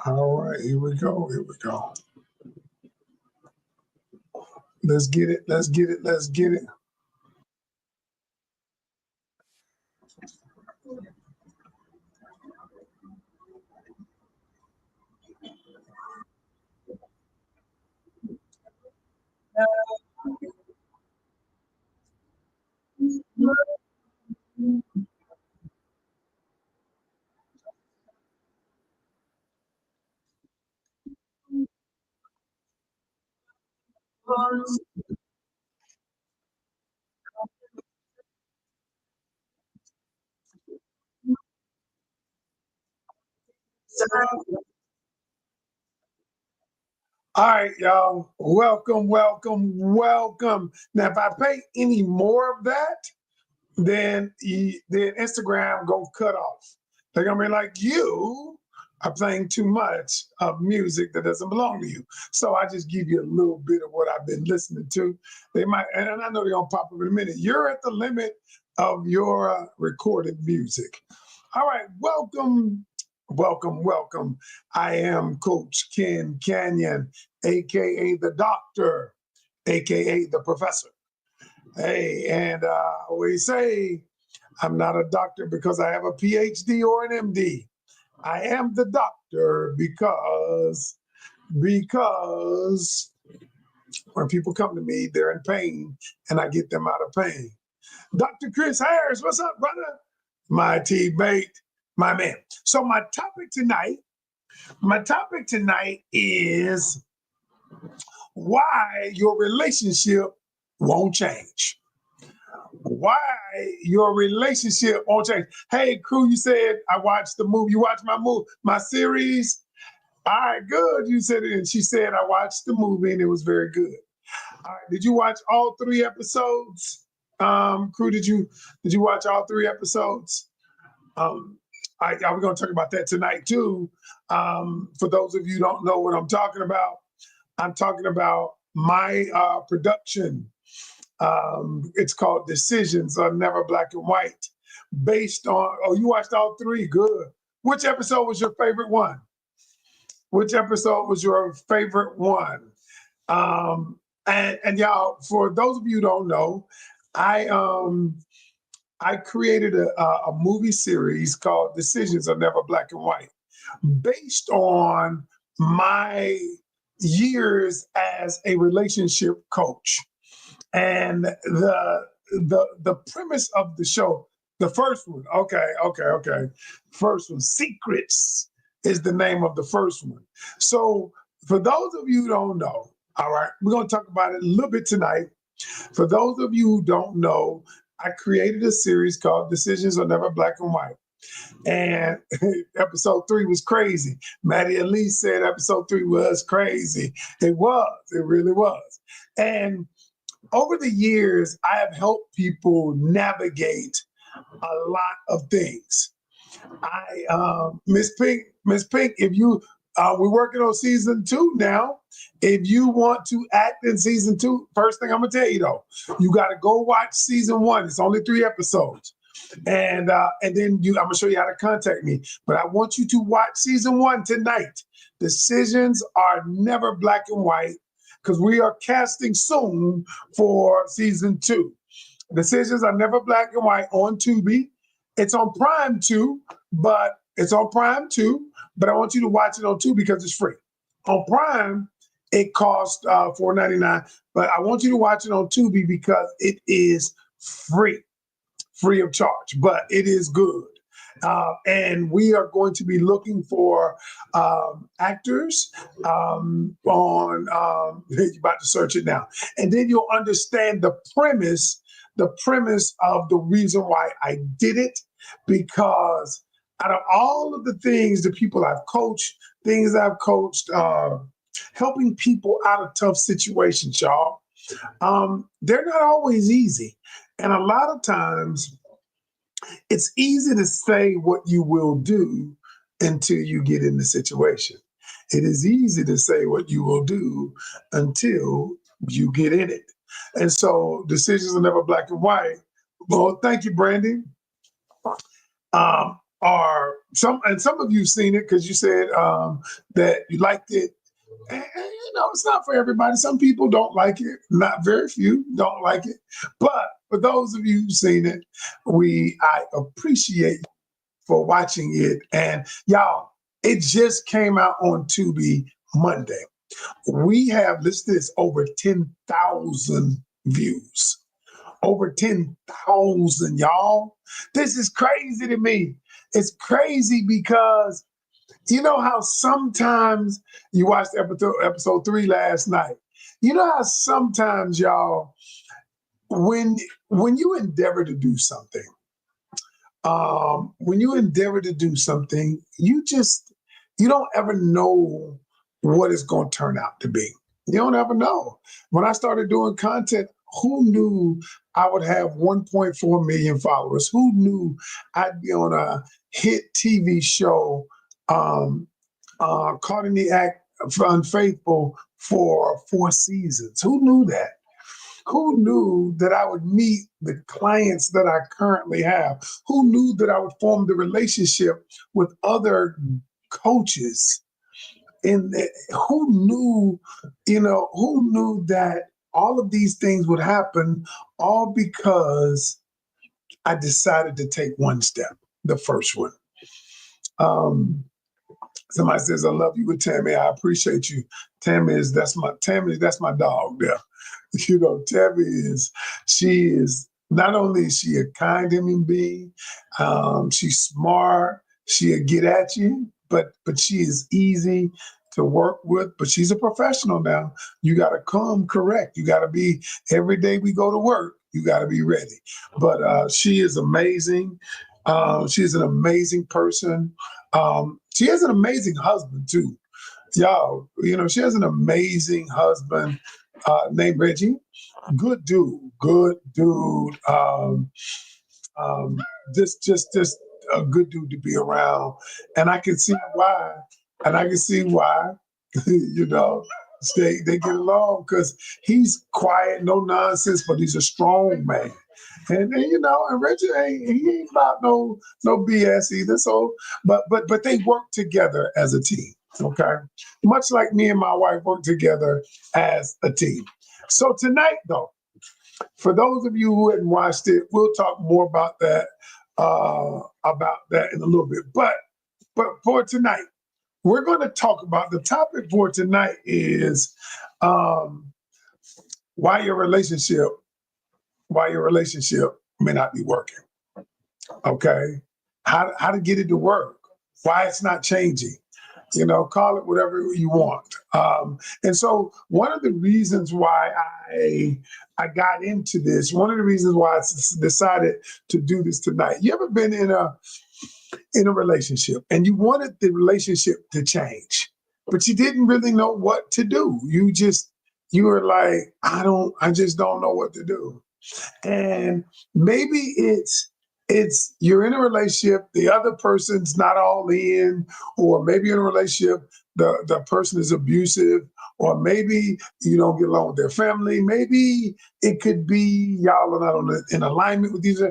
All right, here we go. Here we go. Let's get it. Let's get it. Let's get it. All right, y'all. Welcome, welcome, welcome. Now, if I pay any more of that, then Instagram go cut off. They're gonna be like, you are playing too much of music that doesn't belong to you. So I just give you a little bit of what I've been listening to. They might, and I know they're gonna pop up in a minute. You're at the limit of your recorded music. All right, welcome, welcome, welcome. I am Coach Ken Canion, aka the Doctor, aka the Professor. Hey, and we say I'm not a doctor because I have a PhD or an MD. I am the doctor because when people come to me, they're in pain, and I get them out of pain. Dr. Chris Harris, what's up, brother? My teammate, my man. So my topic tonight is why your relationship won't change. Why your relationship won't change. Hey, crew, you said I watched the movie. You watched my series? All right, good. You said it, and she said I watched the movie, and it was very good. All right, did you watch all 3 episodes? Crew, did you watch all 3 episodes? We're going to talk about that tonight too. For those of you who don't know what I'm talking about my production. It's called Decisions Are Never Black and White. Based on, you watched all 3, good. Which episode was your favorite one? And y'all, for those of you who don't know, I created a movie series called Decisions Are Never Black and White, based on my years as a relationship coach. And the premise of the show, the first one, okay. First one, Secrets is the name of the first one. So for those of you who don't know, all right, we're going to talk about it a little bit tonight. For those of you who don't know, I created a series called Decisions Are Never Black and White. And episode 3 was crazy. Maddie Elise said episode 3 was crazy. It really was. And over the years, I have helped people navigate a lot of things. Miss Pink, if you, we're working on season 2 now. If you want to act in season 2, first thing I'm gonna tell you though, you got to go watch season 1. It's only 3 episodes, and then I'm gonna show you how to contact me. But I want you to watch season 1 tonight. Decisions Are Never Black and White, because we are casting soon for season 2. Decisions Are Never Black and White on Tubi. It's on Prime too, but I want you to watch it on Tubi because it's free. On Prime, it costs $4.99, but I want you to watch it on Tubi because it is free of charge, but it is good. And we are going to be looking for actors you're about to search it now. And then you'll understand the premise of the reason why I did it, because out of all of the things, the people I've coached, helping people out of tough situations, y'all, they're not always easy. And a lot of times, it's easy to say what you will do until you get in the situation. It is easy to say what you will do until you get in it. And so decisions are never black and white. Well, thank you, Brandy. Are some and some of you seen it because you said that you liked it. It's not for everybody. Some people don't like it. Not very few don't like it. But for those of you who've seen it, I appreciate you for watching it. And y'all, it just came out on Tubi Monday. We have listed over 10,000 views. Over 10,000, y'all. This is crazy to me. It's crazy because you know how sometimes you watched episode 3 last night. You know how sometimes, y'all, when you endeavor to do something, you don't ever know what it's going to turn out to be. You don't ever know. When I started doing content, who knew I would have 1.4 million followers? Who knew I'd be on a hit TV show, caught in the act for unfaithful for 4 seasons? Who knew that? Who knew that I would meet the clients that I currently have? Who knew that I would form the relationship with other coaches? And who knew that all of these things would happen all because I decided to take one step, the first one. Somebody says, I love you with Tammy. I appreciate you. Tammy, that's my dog there. She is not only is she a kind human being, she's smart, she'll get at you, but she is easy to work with, but she's a professional now. You got to come correct. You got to be, every day we go to work, you got to be ready. But she is amazing. She is an amazing person. She has an amazing husband too. Y'all, she has an amazing husband named Reggie. Good dude, good dude. Just a good dude to be around, and I can see why. And I can see why, they get along because he's quiet, no nonsense, but he's a strong man. And Reggie he ain't about no BS either. So, but they work together as a team. Okay, much like me and my wife work together as a team. So tonight, though, for those of you who hadn't watched it, we'll talk more about that in a little bit. But for tonight, we're going to talk about the topic for tonight is why your relationship may not be working. Okay, how to get it to work, why it's not changing. Call it whatever you want. And so one of the reasons why I got into this, one of the reasons why I decided to do this tonight. You ever been in a relationship and you wanted the relationship to change, but you didn't really know what to do? You were like, I just don't know what to do. And maybe it's you're in a relationship, the other person's not all in, or maybe in a relationship, the person is abusive, or maybe you don't get along with their family. Maybe it could be y'all are not in alignment with each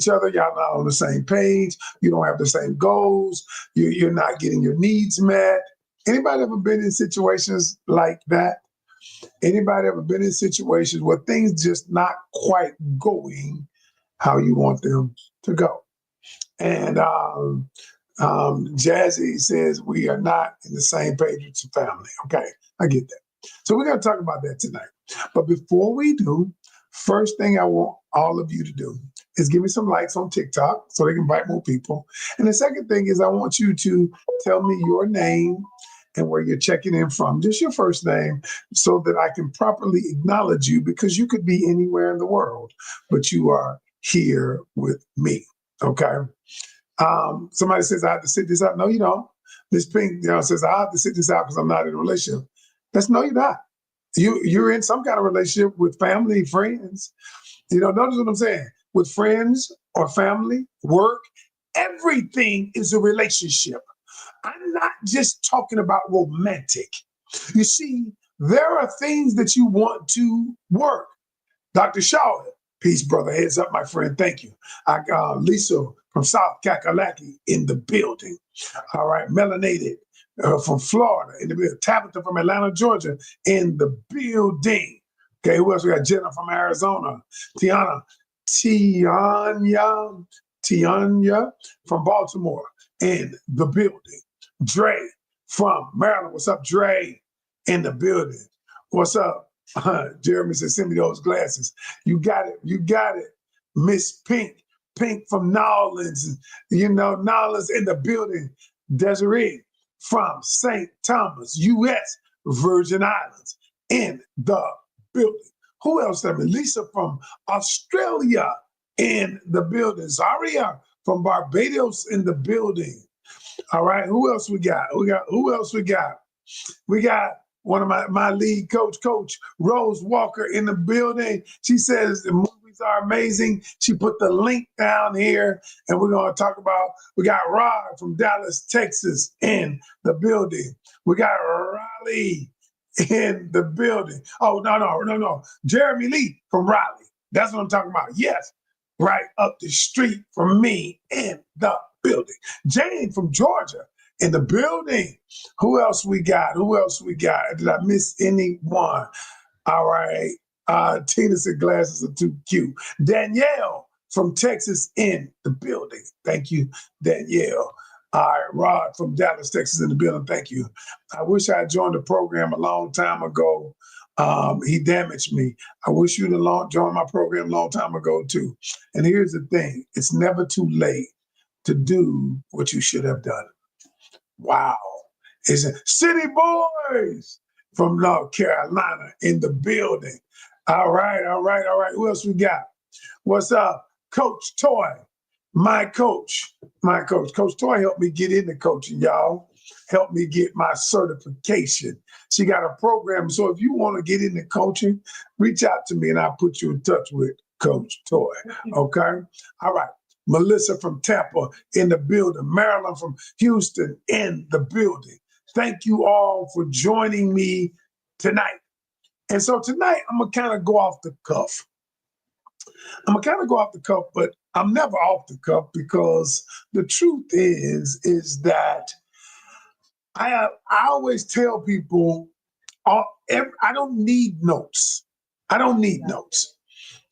other. Y'all not on the same page. You don't have the same goals. You're not getting your needs met. Anybody ever been in situations like that? Anybody ever been in situations where things just not quite going how you want them to go? And Jazzy says we are not in the same page with your family. Okay, I get that. So we're going to talk about that tonight. But before we do, first thing I want all of you to do is give me some likes on TikTok so they can invite more people. And the second thing is I want you to tell me your name and where you're checking in from, just your first name, so that I can properly acknowledge you, because you could be anywhere in the world, but you are here with me, okay? Somebody says, I have to sit this out. No, you don't. This pink says, I have to sit this out because I'm not in a relationship. No, you're not. You're in some kind of relationship with family, friends. Notice what I'm saying. With friends or family, work, everything is a relationship. I'm not just talking about romantic. You see, there are things that you want to work. Dr. Shaw, peace, brother. Heads up, my friend. Thank you. I got Lisa from South Kakalaki in the building. All right, melanated from Florida in the building. Tabitha from Atlanta, Georgia in the building. Okay, who else we got? Jenna from Arizona. Tiana, Tianya, Tianya from Baltimore in the building. Dre from Maryland. What's up, Dre? In the building. What's up? Jeremy said, send me those glasses. You got it. You got it. Miss Pink. Pink from Nolans. You know, Nolans in the building. Desiree from St. Thomas, U.S., Virgin Islands in the building. Who else? Lisa from Australia in the building. Zaria from Barbados in the building. All right. Who else we got? Who else we got? We got one of my lead Coach Rose Walker in the building. She says the movies are amazing. She put the link down here, and we're going to talk about, we got Rod from Dallas, Texas in the building. We got Raleigh in the building. Oh, no. Jeremy Lee from Raleigh. That's what I'm talking about. Yes, right up the street from me in the building. Jane from Georgia in the building. Who else we got? Did I miss anyone? All right. Tina said glasses are too cute. Danielle from Texas in the building. Thank you, Danielle. All right, Rod from Dallas, Texas in the building. Thank you. I wish I had joined the program a long time ago. He damaged me. I wish you'd have joined my program a long time ago too. And here's the thing. It's never too late to do what you should have done. Wow. It's City Boys from North Carolina in the building. All right. Who else we got? What's up? Coach Toy, my coach. Coach Toy helped me get into coaching, y'all. Helped me get my certification. She got a program. So if you want to get into coaching, reach out to me and I'll put you in touch with Coach Toy. Okay? All right. Melissa from Tampa in the building. Marilyn from Houston in the building. Thank you all for joining me tonight. And so tonight, I'm going to kind of go off the cuff. But I'm never off the cuff because the truth is that I always tell people, I don't need notes.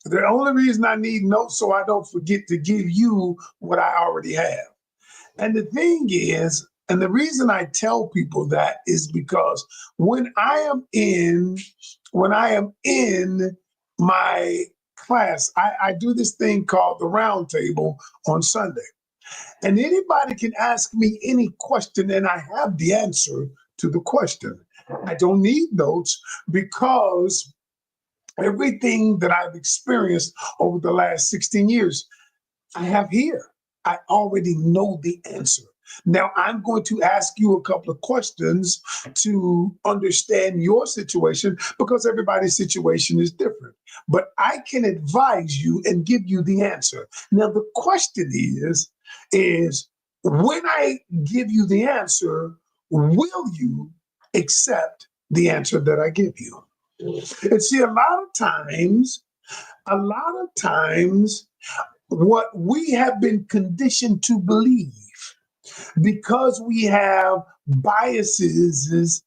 The only reason I need notes so I don't forget to give you what I already have. And the thing is, and the reason I tell people that is because when I am in my class, I do this thing called the round table on Sunday. And anybody can ask me any question and I have the answer to the question. I don't need notes because everything that I've experienced over the last 16 years, I have here. I already know the answer. Now, I'm going to ask you a couple of questions to understand your situation because everybody's situation is different. But I can advise you and give you the answer. Now, the question is when I give you the answer, will you accept the answer that I give you? And see, a lot of times, what we have been conditioned to believe, because we have biases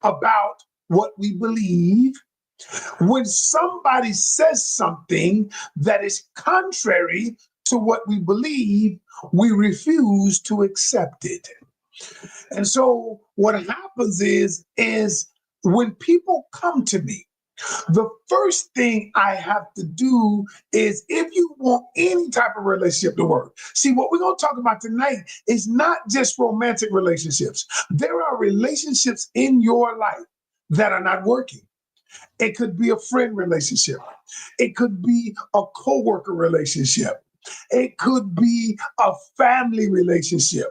about what we believe, when somebody says something that is contrary to what we believe, we refuse to accept it. And so what happens is when people come to me, the first thing I have to do is, if you want any type of relationship to work, see, what we're going to talk about tonight is not just romantic relationships. There are relationships in your life that are not working. It could be a friend relationship. It could be a coworker relationship. It could be a family relationship.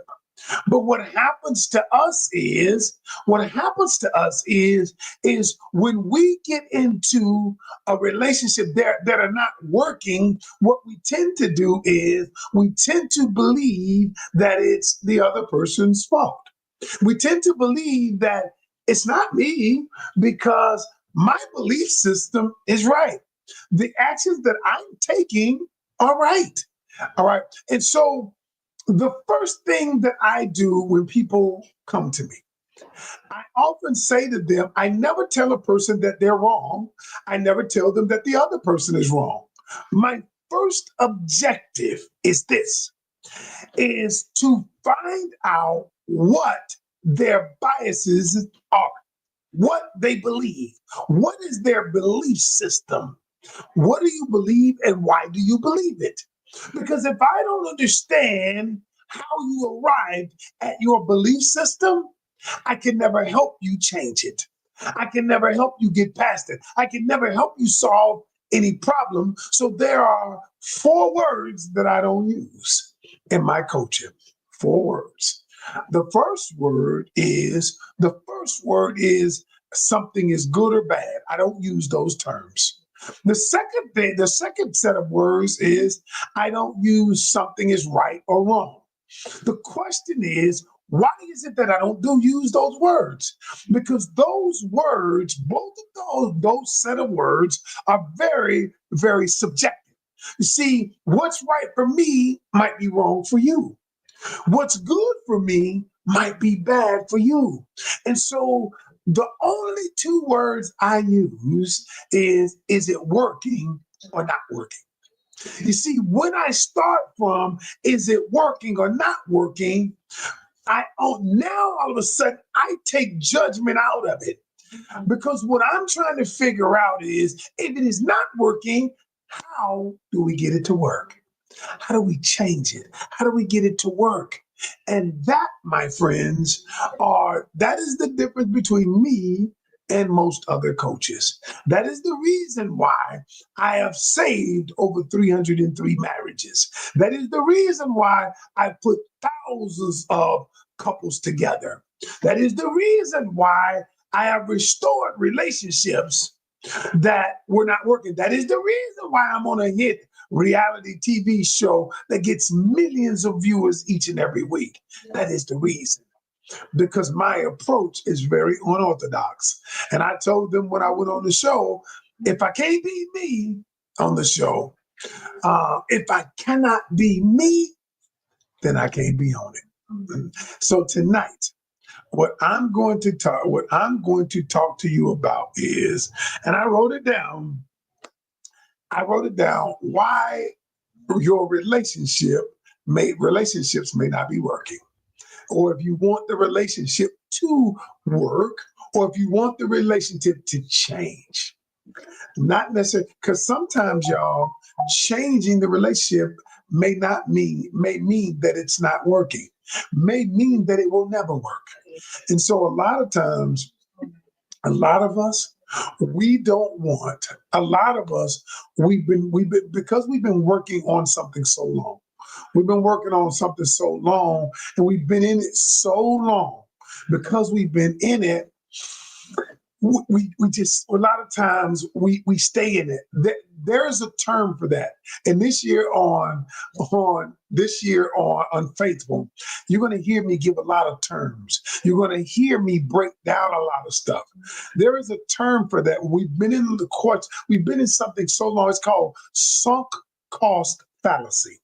But what happens to us is when we get into a relationship that are not working, what we tend to do is we tend to believe that it's the other person's fault. We tend to believe that it's not me because my belief system is right. The actions that I'm taking are right. All right. And so the first thing that I do when people come to me, I often say to them, I never tell a person that they're wrong. I never tell them that the other person is wrong. My first objective is this, is to find out what their biases are, what they believe, what is their belief system, what do you believe and why do you believe it? Because if I don't understand how you arrived at your belief system, I can never help you change it. I can never help you get past it. I can never help you solve any problem. So there are four words that I don't use in my coaching. Four words. The first word is something is good or bad. I don't use those terms. The second set of words is I don't use something is right or wrong. The question is, why is it that I don't do use those words? Because those words, both of those set of words are very, very subjective. You see, what's right for me might be wrong for you. What's good for me might be bad for you. And so the only two words I use is it working or not working? You see, when I start from is it working or not working, now all of a sudden I take judgment out of it. Because what I'm trying to figure out is if it is not working, how do we get it to work? How do we change it? How do we get it to work? And that, my friends, that is the difference between me and most other coaches. That is the reason why I have saved over 303 marriages. That is the reason why I put thousands of couples together. That is the reason why I have restored relationships that were not working. That is the reason why I'm on a hit reality TV show that gets millions of viewers each and every week. That is the reason. Because my approach is very unorthodox. And I told them when I went on the show, if I can't be me on the show, if I cannot be me, then I can't be on it. So tonight, what I'm going to talk to you about is, and I wrote it down, why your relationships may not be working, or if you want the relationship to work, or if you want the relationship to change. Not necessarily, because sometimes y'all, changing the relationship may mean that it's not working, may mean that it will never work. And so a lot of times, a lot of us, we don't want, a lot of us, because we've been working on something so long. We've been working on something so long and we've been in it so long. Because we've been in it, we just, a lot of times we stay in it. There's a term for that. And this year on Unfaithful, you're going to hear me give a lot of terms. You're going to hear me break down a lot of stuff. There is a term for that. We've been in the courts. We've been in something so long. It's called sunk cost fallacy.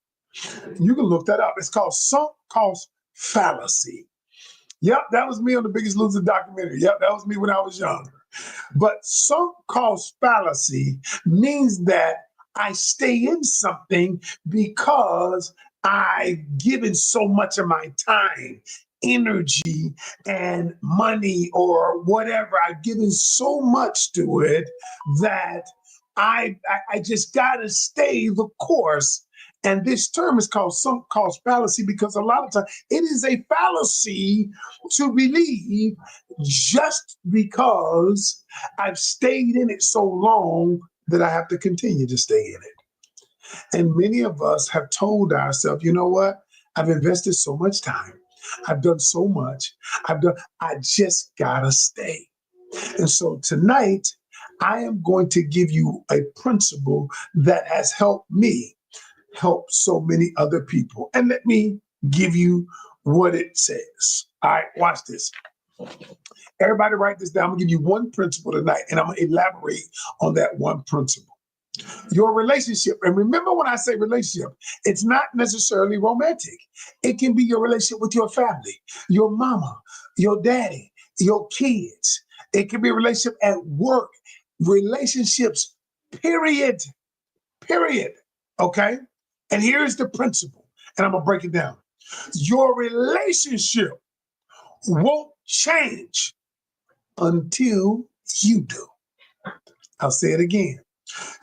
You can look that up. It's called sunk cost fallacy. Yep, that was me on The Biggest Loser documentary. Yep, that was me when I was younger. But sunk cost fallacy means that I stay in something because I've given so much of my time, energy, and money or whatever. I've given so much to it that I just got to stay the course. And this term is called sunk cost fallacy because a lot of times it is a fallacy to believe just because I've stayed in it so long that I have to continue to stay in it. And many of us have told ourselves, you know what? I've invested so much time. I've done so much. I just gotta stay. And so tonight, I am going to give you a principle that has helped me help so many other people. And let me give you what it says. All right, watch this. Everybody write this down. I'm gonna give you one principle tonight, and I'm gonna elaborate on that one principle. Your relationship, and remember when I say relationship, it's not necessarily romantic. It can be your relationship with your family, your mama, your daddy, your kids. It can be a relationship at work, relationships, period, period. Okay? And here's the principle, and I'm gonna break it down. Your relationship won't change until you do. I'll say it again.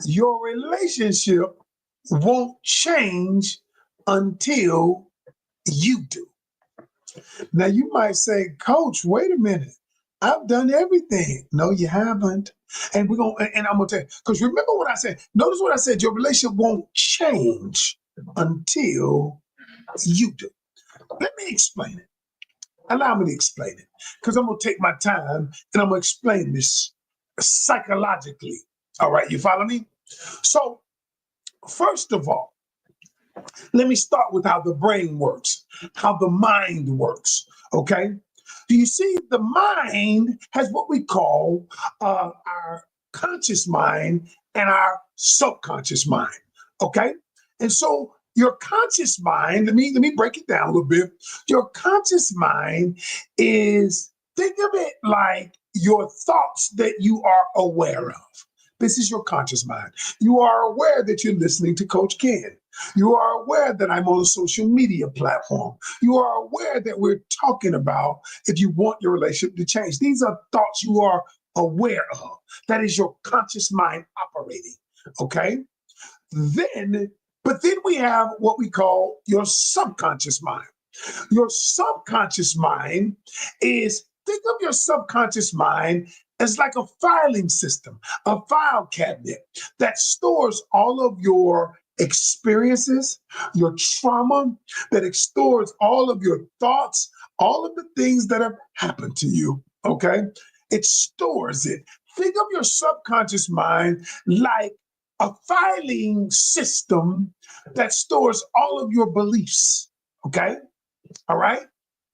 Your relationship won't change until you do. Now, you might say, Coach, wait a minute. I've done everything. No, you haven't. And I'm gonna tell you, because remember what I said. Notice what I said, your relationship won't change until you do. Let me explain it. Allow me to explain it. Because I'm gonna take my time and I'm gonna explain this psychologically. All right, you follow me? So, first of all, let me start with how the brain works, how the mind works. Okay. Do you see the mind has what we call our conscious mind and our subconscious mind. Okay. And so your conscious mind, let me break it down a little bit. Your conscious mind is, think of it like your thoughts that you are aware of. This is your conscious mind. You are aware that you're listening to Coach Ken. You are aware that I'm on a social media platform. You are aware that we're talking about if you want your relationship to change. These are thoughts you are aware of. That is your conscious mind operating. Okay? But then we have what we call your subconscious mind. Your subconscious mind is, think of your subconscious mind as like a filing system, a file cabinet that stores all of your experiences, your trauma, that stores all of your thoughts, all of the things that have happened to you. Okay? It stores it. Think of your subconscious mind like a filing system that stores all of your beliefs. Okay? All right?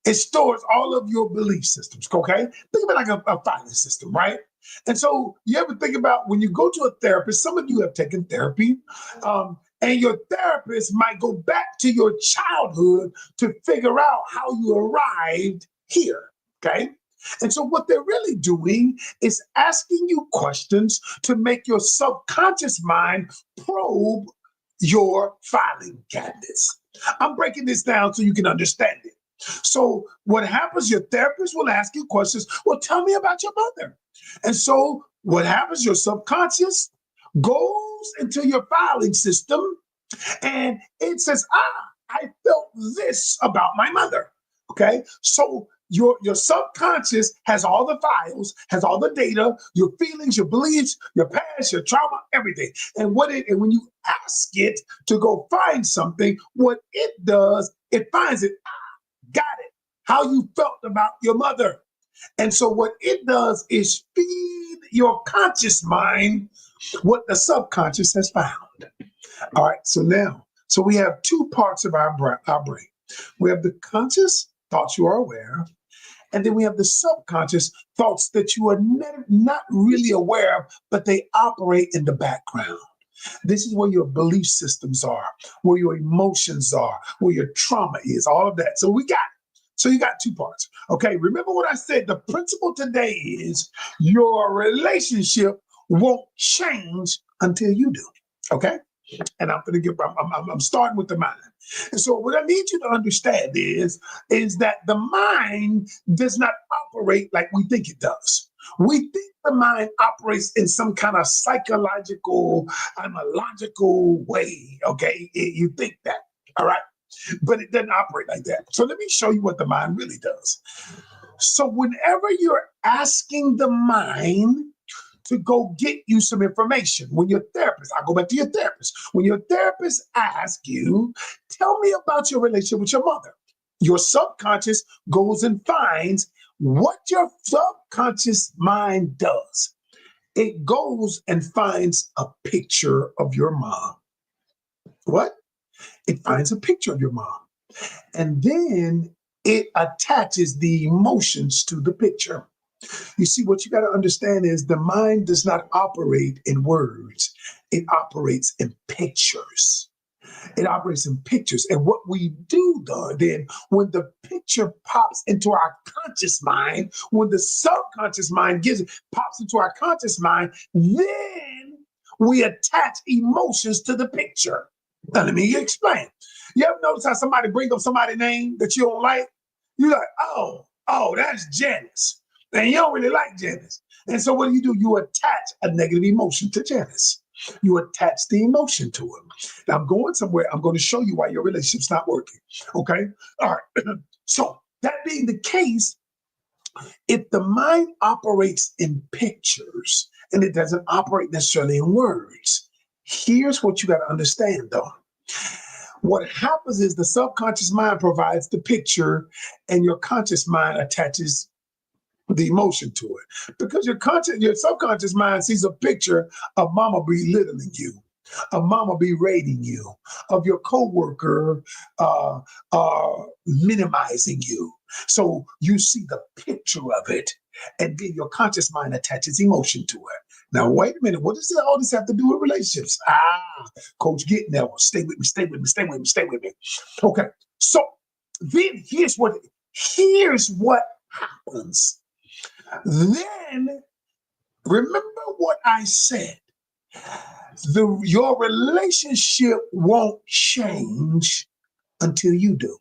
It stores all of your belief systems. Okay? Think of it like a filing system, right? And so you ever think about when you go to a therapist, some of you have taken therapy, and your therapist might go back to your childhood to figure out how you arrived here. Okay? And so what they're really doing is asking you questions to make your subconscious mind probe your filing cabinets. I'm breaking this down so you can understand it. So what happens, your therapist will ask you questions. Well, tell me about your mother. And so what happens, your subconscious goes into your filing system and it says, I felt this about my mother. Okay. So your subconscious has all the files, has all the data, your feelings, your beliefs, your past, your trauma, everything. And when you ask it to go find something, what it does, it finds it. Got it. How you felt about your mother. And so what it does is feed your conscious mind what the subconscious has found. All right. So we have two parts of our brain. We have the conscious thoughts you are aware of, and then we have the subconscious thoughts that you are not really aware of, but they operate in the background. This is where your belief systems are, where your emotions are, where your trauma is, all of that. So you got two parts. Okay, remember what I said. The principle today is your relationship won't change until you do. Okay? And I'm starting with the mind. And so what I need you to understand is that the mind does not operate like we think it does. We think the mind operates in some kind of psychological, logical way. Okay, you think that. All right, but it doesn't operate like that. So let me show you what the mind really does. So whenever you're asking the mind to go get you some information. When your therapist, I'll go back to your therapist. When your therapist asks you, tell me about your relationship with your mother. Your subconscious goes and finds what your subconscious mind does. It goes and finds a picture of your mom. What? It finds a picture of your mom. And then it attaches the emotions to the picture. You see, what you got to understand is the mind does not operate in words, it operates in pictures. It operates in pictures. And what we do then, when the picture pops into our conscious mind, when the subconscious mind pops into our conscious mind, then we attach emotions to the picture. Now, let me explain. You ever notice how somebody bring up somebody's name that you don't like? You're like, oh, that's Janice. And you don't really like Janice. And so what do? You attach a negative emotion to Janice. You attach the emotion to him. Now I'm going somewhere. I'm going to show you why your relationship's not working. Okay? All right. So that being the case, if the mind operates in pictures and it doesn't operate necessarily in words, here's what you got to understand though. What happens is the subconscious mind provides the picture and your conscious mind attaches the emotion to it, because your subconscious mind sees a picture of mama belittling you, of mama berating you, of your coworker minimizing you. So you see the picture of it, and then your conscious mind attaches emotion to it. Now, wait a minute. What does all this have to do with relationships? Coach, getting there. Stay with me. Stay with me. Stay with me. Stay with me. Okay. So then here's what happens. Then remember what I said. Your relationship won't change until you do.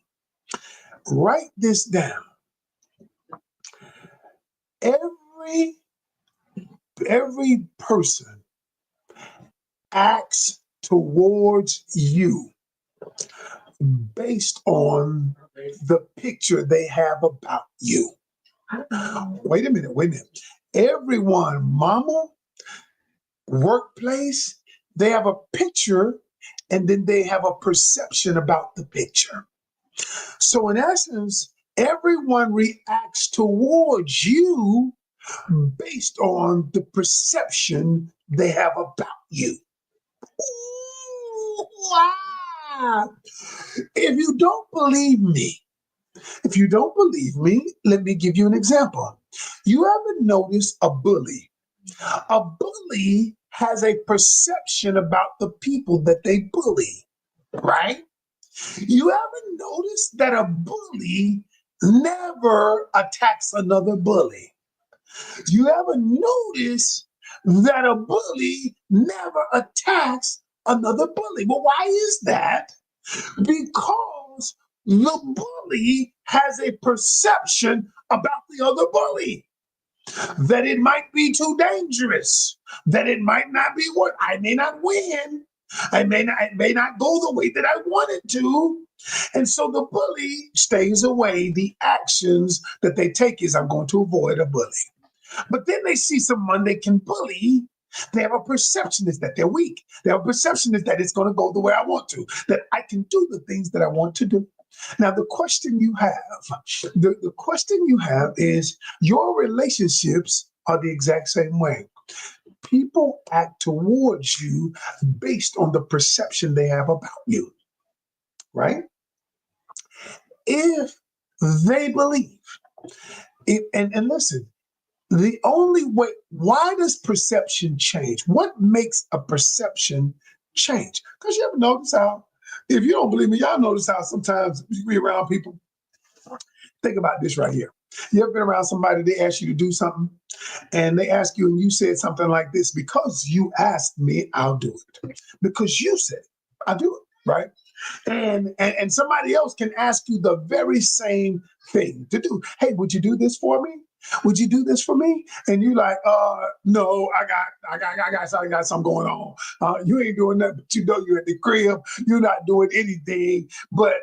Write this down. Every person acts towards you based on the picture they have about you. Wait a minute. Everyone, mama, workplace, they have a picture and then they have a perception about the picture. So in essence, everyone reacts towards you based on the perception they have about you. Ooh, wow. If you don't believe me, let me give you an example. You ever notice a bully? A bully has a perception about the people that they bully, right? You ever notice that a bully never attacks another bully? You ever notice that a bully never attacks another bully? Well, why is that? Because the bully has a perception about the other bully, that it might be too dangerous, that it might not be what I may not win. It may not go the way that I want it to. And so the bully stays away. The actions that they take is, I'm going to avoid a bully. But then they see someone they can bully. They have a perception is that they're weak. They have a perception is that it's going to go the way I want to, that I can do the things that I want to do. Now, the question you have is, your relationships are the exact same way. People act towards you based on the perception they have about you, right? If they believe, and listen, the only way, why does perception change? What makes a perception change? Because you ever notice how, if you don't believe me, y'all notice how sometimes you be around people. Think about this right here. You ever been around somebody, they ask you to do something, and they ask you, and you said something like this: because you asked me, I'll do it. Because you said it, I'll do it, right? And somebody else can ask you the very same thing to do. Hey, would you do this for me? Would you do this for me? And you like, no, I got something going on. You ain't doing nothing, but you know you're at the crib. You're not doing anything, but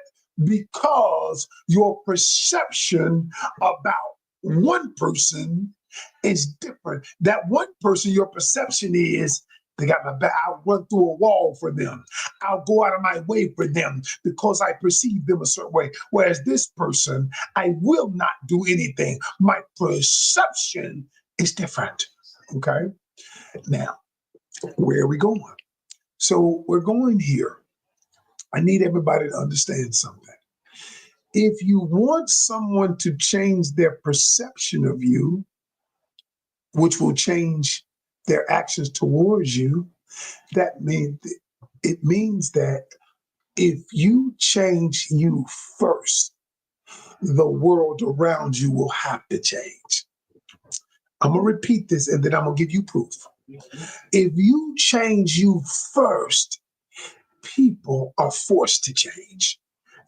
because your perception about one person is different. That one person, your perception is They got my back. I'll run through a wall for them. I'll go out of my way for them because I perceive them a certain way. Whereas this person, I will not do anything. My perception is different. Okay. Now, where are we going? So we're going here. I need everybody to understand something. If you want someone to change their perception of you, which will change their actions towards you, that means it means that if you change you first, the world around you will have to change. I'm gonna repeat this and then I'm gonna give you proof. If you change you first, people are forced to change.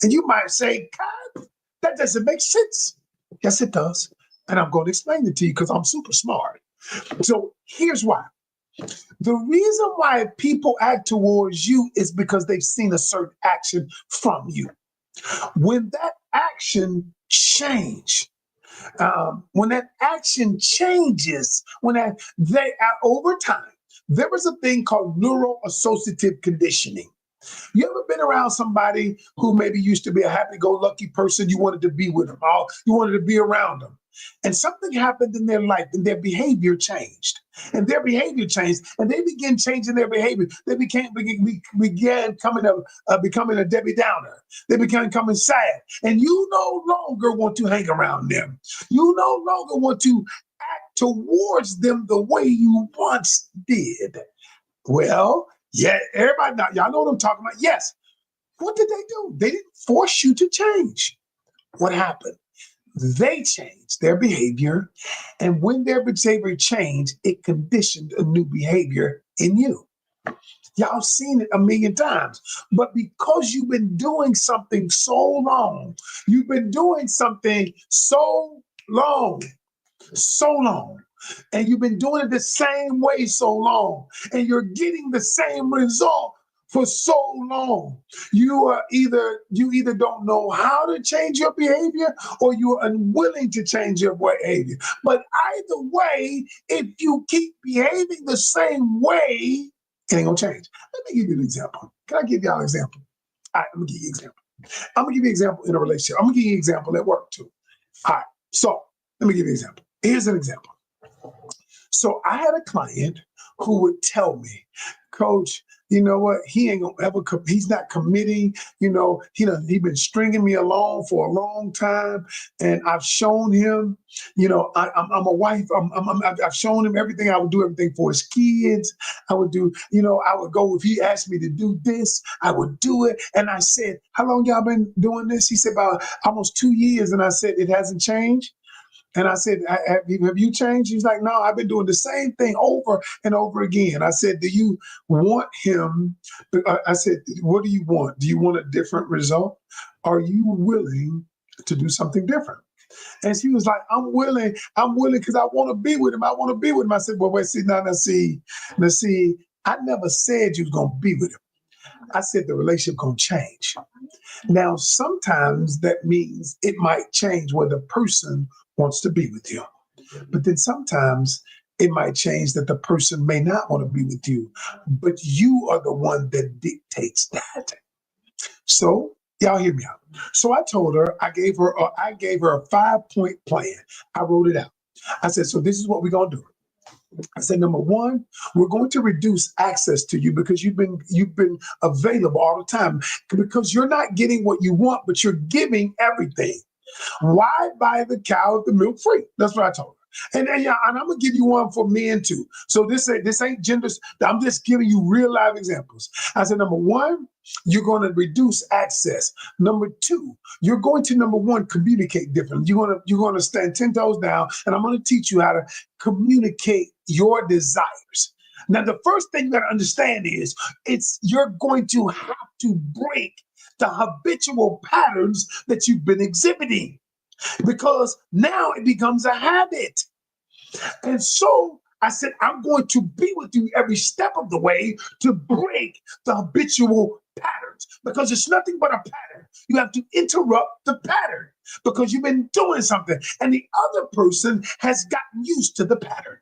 And you might say, God, that doesn't make sense. Yes, it does. And I'm going to explain it to you because I'm super smart. So here's why. The reason why people act towards you is because they've seen a certain action from you. When that action changes, over time, there is a thing called neuroassociative conditioning. You ever been around somebody who maybe used to be a happy-go-lucky person? You wanted to be with them, you wanted to be around them. And something happened in their life and their behavior changed. And their behavior changed and they began changing their behavior. They began becoming a Debbie Downer. They began becoming sad. And you no longer want to hang around them. You no longer want to act towards them the way you once did. Well, yeah, everybody now, y'all know what I'm talking about. Yes. What did they do? They didn't force you to change. What happened? They changed their behavior. And when their behavior changed, it conditioned a new behavior in you. Y'all seen it a million times. But because you've been doing something so long, and you've been doing it the same way so long, and you're getting the same result for so long, you either don't know how to change your behavior or you're unwilling to change your behavior. But either way, if you keep behaving the same way, it ain't gonna change. Let me give you an example. Can I give y'all an example? All right, let me give you an example. I'm gonna give you an example in a relationship. I'm gonna give you an example at work too. All right, so let me give you an example. Here's an example. So I had a client who would tell me, Coach, you know what? He ain't gonna ever. He's not committing. He been stringing me along for a long time, and I've shown him. I'm a wife. I've shown him everything. I would do everything for his kids. I would do. I would go if he asked me to do this. I would do it. And I said, "How long y'all been doing this?" He said, "About almost 2 years." And I said, "It hasn't changed." And I said, have you changed? He's like, "No, I've been doing the same thing over and over again." I said, "Do you want him?" I said, "What do you want? Do you want a different result? Are you willing to do something different?" And she was like, I'm willing because I want to be with him. I want to be with him. I said, "Well, wait, see, now see, I never said you was going to be with him. I said the relationship going to change." Now, sometimes that means it might change where the person wants to be with you. But then sometimes it might change that the person may not want to be with you, but you are the one that dictates that. So y'all hear me out. So I told her, I gave her a 5-point plan. I wrote it out. I said, so this is what we're going to do. I said, number one, we're going to reduce access to you because you've been available all the time because you're not getting what you want, but you're giving everything. Why buy the cow if the milk free? That's what I told her. And I'm gonna give you one for men too. So this ain't genders. I'm just giving you real life examples. I said, number one, you're going to reduce access. Number two, you're going to communicate differently. You're gonna stand 10 toes down, and I'm going to teach you how to communicate your desires. Now, the first thing you got to understand is you're going to have to break the habitual patterns that you've been exhibiting because now it becomes a habit. And so I said, I'm going to be with you every step of the way to break the habitual patterns because it's nothing but a pattern. You have to interrupt the pattern because you've been doing something and the other person has gotten used to the pattern.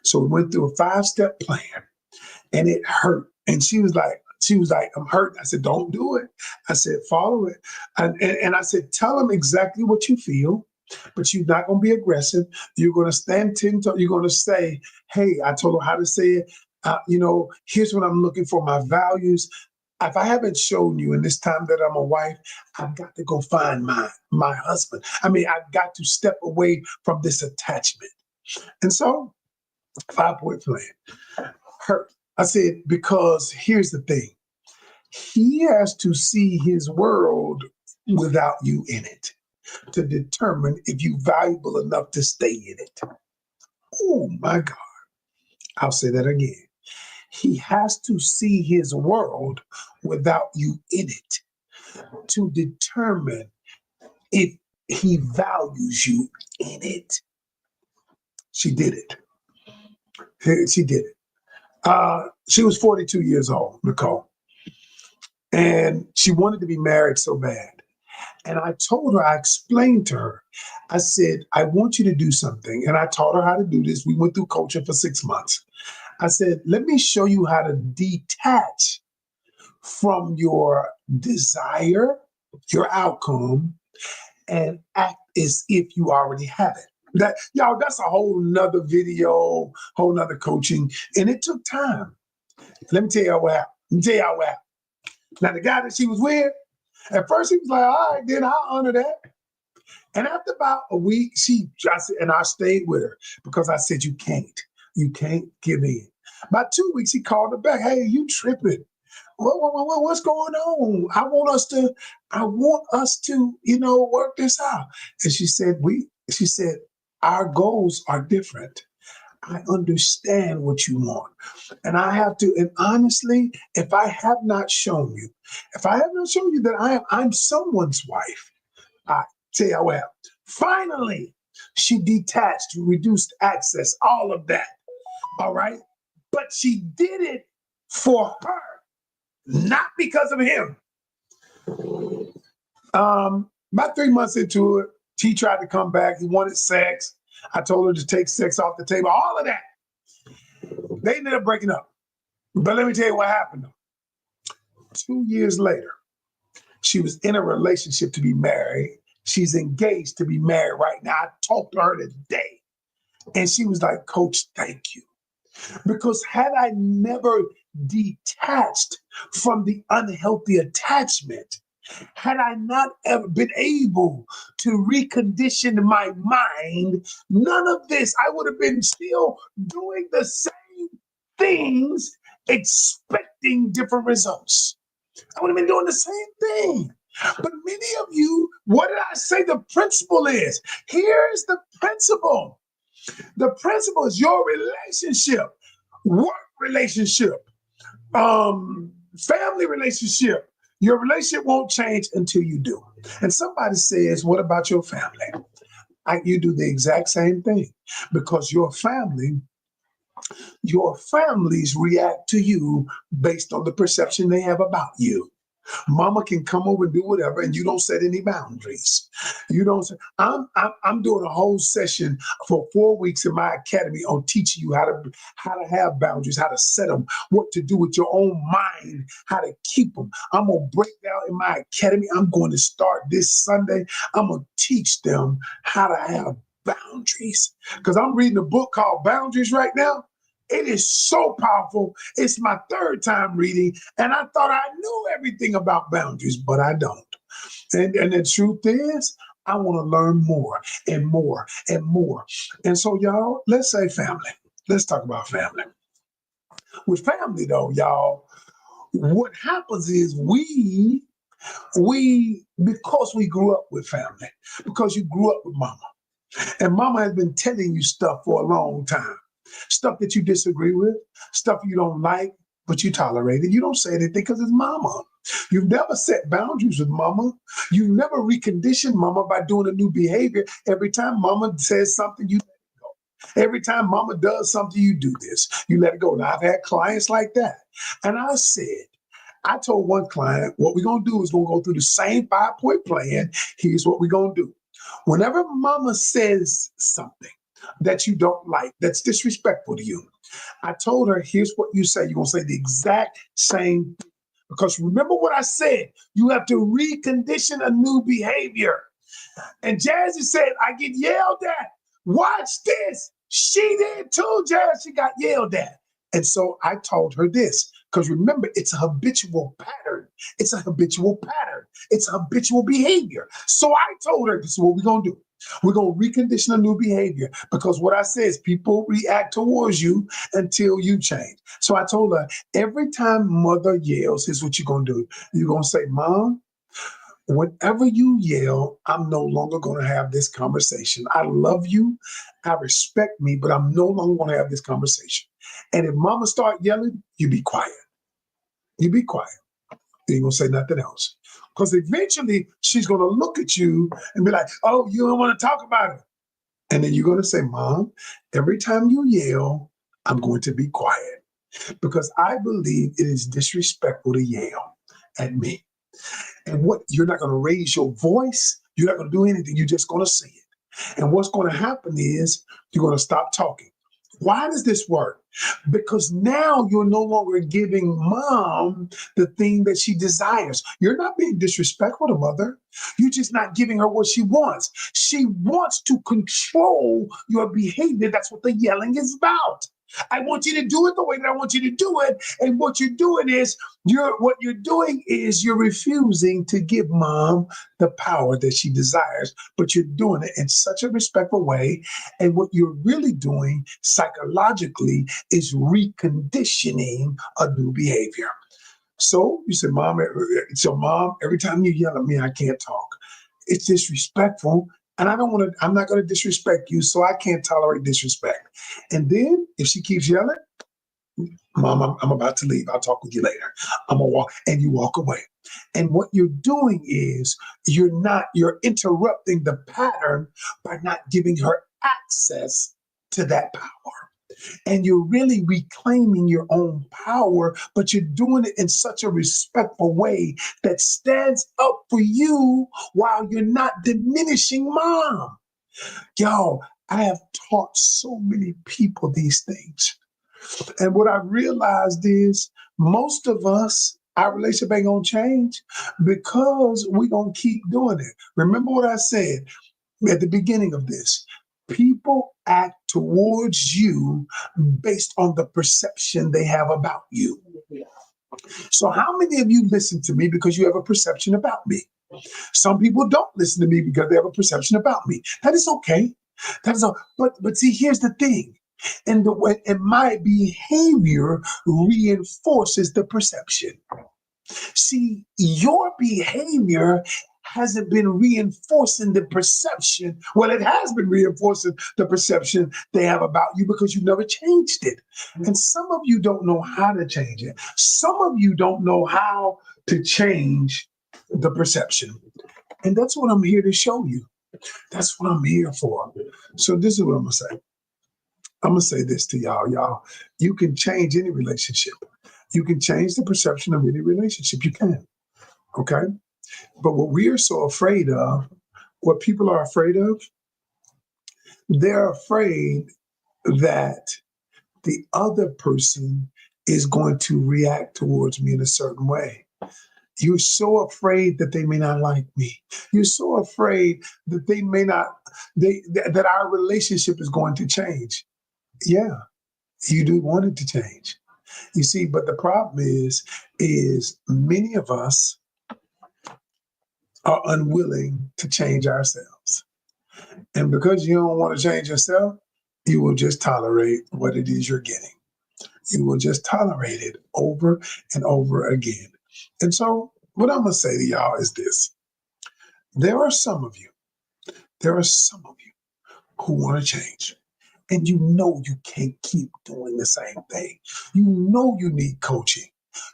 So we went through a 5-step plan. and it hurt. And she was like, I'm hurt. I said, don't do it. I said, follow it. And I said, tell them exactly what you feel, but you're not going to be aggressive. You're going to stand 10 toes. You're going to say, hey, I told her how to say it. Here's what I'm looking for, my values. If I haven't shown you in this time that I'm a wife, I've got to go find my husband. I mean, I've got to step away from this attachment. And so 5-point plan hurt. I said, because here's the thing. He has to see his world without you in it to determine if you're valuable enough to stay in it. Oh my God. I'll say that again. He has to see his world without you in it to determine if he values you in it. She did it. She did it. She was 42 years old, Nicole, and she wanted to be married so bad. And I told her, I explained to her, I said, I want you to do something. And I taught her how to do this. We went through coaching for 6 months. I said, let me show you how to detach from your desire, your outcome, and act as if you already have it. That's a whole nother video, whole nother coaching. And it took time. Let me tell y'all what happened. Now, the guy that she was with, at first he was like, all right, then I'll honor that. And after about a week, I stayed with her because I said, you can't give in. About 2 weeks, he called her back. Hey, you tripping. What's going on? I want us to, work this out. And she said, our goals are different. I understand what you want. And and honestly, if I have not shown you that I'm someone's wife, I tell you what, finally, she detached, reduced access, all of that. All right. But she did it for her, not because of him. About 3 months into it, he tried to come back. He wanted sex. I told her to take sex off the table, all of that. They ended up breaking up. But let me tell you what happened. 2 years later, she was in a relationship to be married. She's engaged to be married right now. I talked to her today. And she was like, Coach, thank you. Because had I never detached from the unhealthy attachment, had I not ever been able to recondition my mind, none of this, I would have been still doing the same things, expecting different results. I would have been doing the same thing. But many of you, what did I say the principle is? Here's the principle. The principle is your relationship, work relationship, family relationship. Your relationship won't change until you do. And somebody says, what about your family? You do the exact same thing because your families react to you based on the perception they have about you. Mama can come over and do whatever, and you don't set any boundaries. You don't. I'm doing a whole session for 4 weeks in my academy on teaching you how to have boundaries, how to set them, what to do with your own mind, how to keep them. I'm gonna break down in my academy. I'm going to start this Sunday. I'm gonna teach them how to have boundaries because I'm reading a book called Boundaries right now. It is so powerful. It's my 3rd time reading, and I thought I knew everything about boundaries, but I don't. And the truth is, I want to learn more and more and more. And so, y'all, let's say family. Let's talk about family. With family, though, y'all, what happens is because we grew up with family, because you grew up with mama, and mama has been telling you stuff for a long time. Stuff that you disagree with, stuff you don't like, but you tolerate it. You don't say anything because it's mama. You've never set boundaries with mama. You never reconditioned mama by doing a new behavior. Every time mama says something, you let it go. Every time mama does something, you do this. You let it go. Now, I've had clients like that. And I told one client, what we're going to do is we're going to go through the same 5-point plan. Here's what we're going to do. Whenever mama says something that you don't like, that's disrespectful to you, I told her, here's what you say. You're going to say the exact same thing. Because remember what I said, you have to recondition a new behavior. And Jazzy said, I get yelled at. Watch this. She did too, Jazz. She got yelled at. And so I told her this, because remember, it's a habitual pattern. It's a habitual pattern. It's a habitual behavior. So I told her, this is what we're going to do. We're going to recondition a new behavior, because what I say is people react towards you until you change. So I told her, every time mother yells, here's what you're going to do. You're going to say, Mom, whenever you yell, I'm no longer going to have this conversation. I love you. I respect me, but I'm no longer going to have this conversation. And if mama start yelling, you be quiet. You be quiet. You ain't going to say nothing else. Because eventually she's going to look at you and be like, oh, you don't want to talk about it. And then you're going to say, Mom, every time you yell, I'm going to be quiet. Because I believe it is disrespectful to yell at me. And what, you're not going to raise your voice. You're not going to do anything. You're just going to say it. And what's going to happen is you're going to stop talking. Why does this work? Because now you're no longer giving mom the thing that she desires. You're not being disrespectful to mother. You're just not giving her what she wants. She wants to control your behavior. That's what the yelling is about. I want you to do it the way that I want you to do it. And what you're doing is you're refusing to give mom the power that she desires, but you're doing it in such a respectful way. And what you're really doing psychologically is reconditioning a new behavior. So you said, Mom, every time you yell at me, I can't talk. It's disrespectful. And I'm not going to disrespect you, so I can't tolerate disrespect. And then if she keeps yelling, Mom, I'm about to leave. I'll talk with you later. I'm going to walk, and you walk away. And what you're doing is you're interrupting the pattern by not giving her access to that power. And you're really reclaiming your own power, but you're doing it in such a respectful way that stands up for you while you're not diminishing mom. Yo, I have taught so many people these things. And what I realized is most of us, our relationship ain't gonna change because we're gonna keep doing it. Remember what I said at the beginning of this. People act towards you based on the perception they have about you. So how many of you listen to me because you have a perception about me? Some people don't listen to me because they have a perception about me. That is okay. That is all. But see, here's the thing. And my behavior reinforces the perception. See, your behavior hasn't been reinforcing the perception. Well, it has been reinforcing the perception they have about you because you never changed it. And some of you don't know how to change it. Some of you don't know how to change the perception. And that's what I'm here to show you. That's what I'm here for. So this is what I'm going to say. I'm going to say this to y'all. Y'all, you can change any relationship. You can change the perception of any relationship. You can. Okay? But what we are so afraid of, what people are afraid of, they're afraid that the other person is going to react towards me in a certain way. You're so afraid that they may not like me. You're so afraid that that our relationship is going to change. Yeah, you do want it to change. You see, but the problem is many of us are unwilling to change ourselves. And because you don't want to change yourself, you will just tolerate what it is you're getting. You will just tolerate it over and over again. And so what I'm going to say to y'all is this. There are some of you who want to change. And you know you can't keep doing the same thing. You know you need coaching.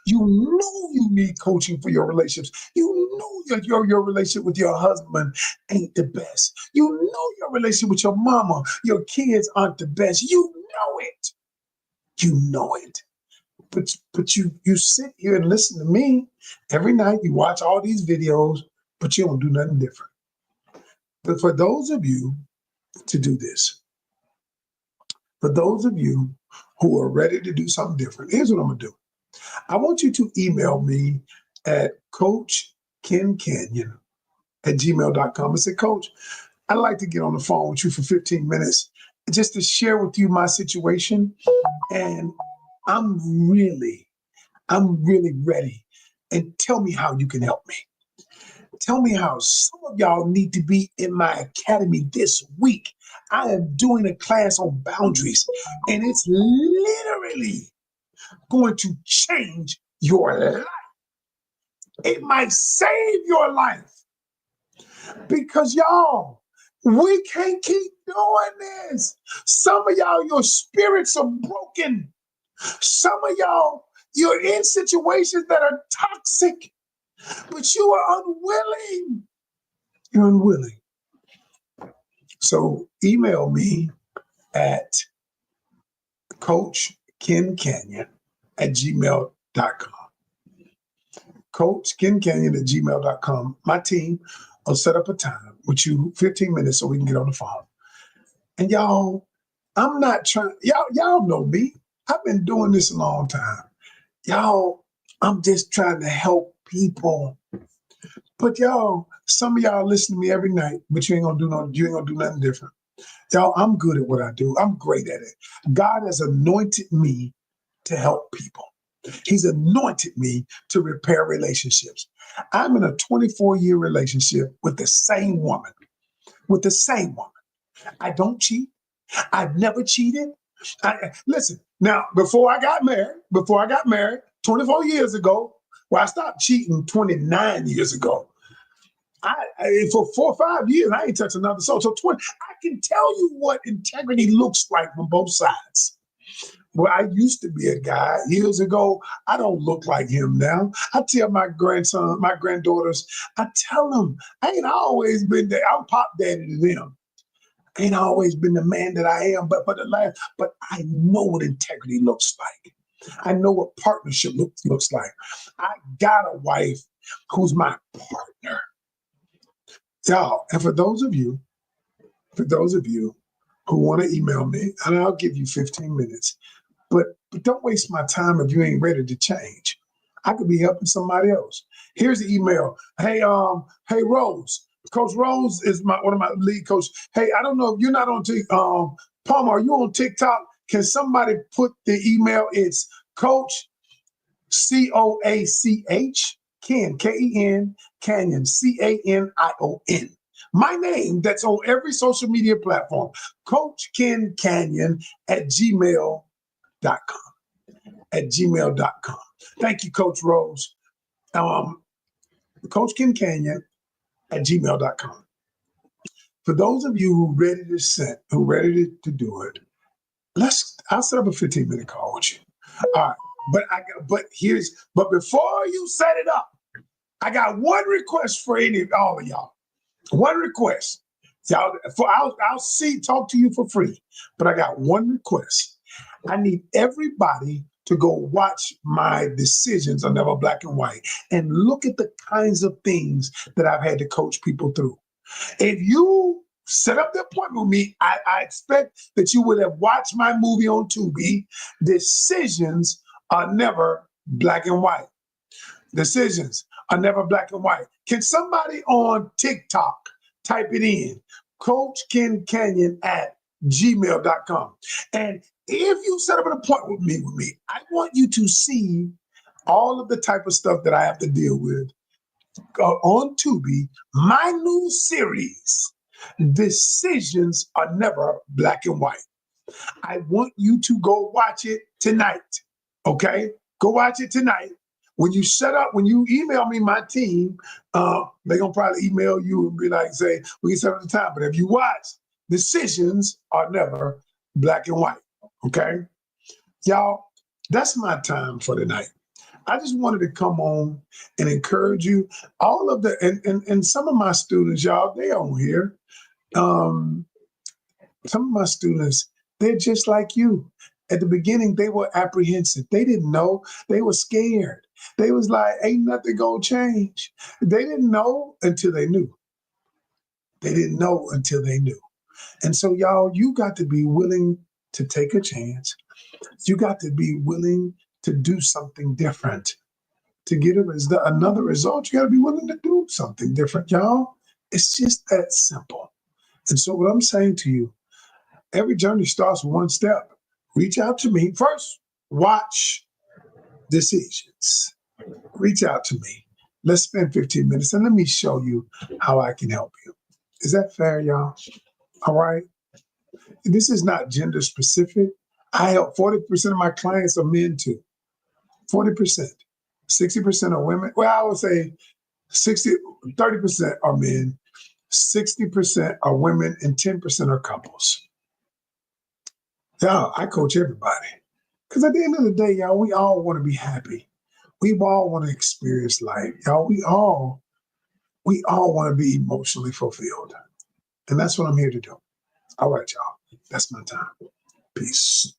You know you need coaching for your relationships. You know your relationship with your husband ain't the best. You know your relationship with your mama, your kids aren't the best. You know it. You know it. But you sit here and listen to me every night. You watch all these videos, but you don't do nothing different. But for those of you to do this, for those of you who are ready to do something different. Here's what I'm gonna do. I want you to email me at coachkencanyon@gmail.com and say, Coach, I'd like to get on the phone with you for 15 minutes just to share with you my situation. And I'm really, I'm really ready. And tell me how you can help me. Tell me how some of y'all need to be in my academy this week. I am doing a class on boundaries, and it's literally going to change your life. It might save your life because y'all, we can't keep doing this. Some of y'all, your spirits are broken. Some of y'all, you're in situations that are toxic, but you are unwilling. You're unwilling. So email me at coachkencanyon@gmail.com. coachkencanyon@gmail.com. My team will set up a time with you, 15 minutes, so we can get on the phone. And y'all, I'm not trying, y'all know me. I've been doing this a long time. Y'all, I'm just trying to help people. But y'all, some of y'all listen to me every night, but you ain't gonna do nothing different. Y'all, I'm good at what I do. I'm great at it. God has anointed me to help people. He's anointed me to repair relationships. I'm in a 24-year relationship with the same woman, I don't cheat. I've never cheated. Listen, now, before I got married 24 years ago, well, I stopped cheating 29 years ago. For 4 or 5 years, I ain't touched another soul. So 20, I can tell you what integrity looks like from both sides. Well, I used to be a guy years ago. I don't look like him now. I tell my granddaughters, I tell them, I ain't always been there. I'm pop daddy to them. I ain't always been the man that I am, but I know what integrity looks like. I know what partnership looks like. I got a wife who's my partner. Y'all, and for those of you who want to email me, and I'll give you 15 minutes, but don't waste my time if you ain't ready to change. I could be helping somebody else. Here's the email. Hey Rose. Coach Rose is one of my lead coaches. Hey, I don't know if you're not on Palmer, are you on TikTok? Can somebody put the email? It's Coach COACH Ken Canion CANION. My name that's on every social media platform. Coach Ken Canion @gmail.com. @gmail.com. Thank you, Coach Rose. Coach Ken Canion @gmail.com. For those of you who ready to do it, I'll set up a 15-minute call with you. All right. But before you set it up, I got one request for all of y'all. One request. I'll talk to you for free, but I got one request. I need everybody to go watch my Decisions Are Never Black and White and look at the kinds of things that I've had to coach people through. If you set up the appointment with me, I expect that you would have watched my movie on Tubi, Decisions Are Never Black and White. Decisions Are Never Black and White. Can somebody on TikTok type it in? Coach Ken Canion @gmail.com. And if you set up an appointment with me, I want you to see all of the type of stuff that I have to deal with on Tubi, my new series, Decisions Are Never Black and White. I want you to go watch it tonight, okay? Go watch it tonight. When you email me, my team, they're going to probably email you and be like, say, we can set up the time. But if you watch, Decisions Are Never Black and White, okay? Y'all, that's my time for tonight. I just wanted to come on and encourage you. All of the, and some of my students, y'all, they on here. Some of my students, they're just like you. At the beginning, they were apprehensive. They didn't know. They were scared. They was like, ain't nothing gonna change. They didn't know until they knew. They didn't know until they knew. And so, y'all, you got to be willing to take a chance You got to be willing to do something different. To get another result, you got to be willing to do something different, y'all. It's just that simple. And so, what I'm saying to you, every journey starts with one step. Reach out to me first. Watch Decisions. Reach out to me. Let's spend 15 minutes and let me show you how I can help you. Is that fair, y'all? All right. This is not gender specific. I help 40% of my clients are men too. 40%. 60% are women. Well, I would say 30% are men, 60% are women, and 10% are couples. Yeah, I coach everybody. Because at the end of the day, y'all, we all want to be happy. We all want to experience life. Y'all, we all want to be emotionally fulfilled. And that's what I'm here to do. All right, y'all. That's my time. Peace.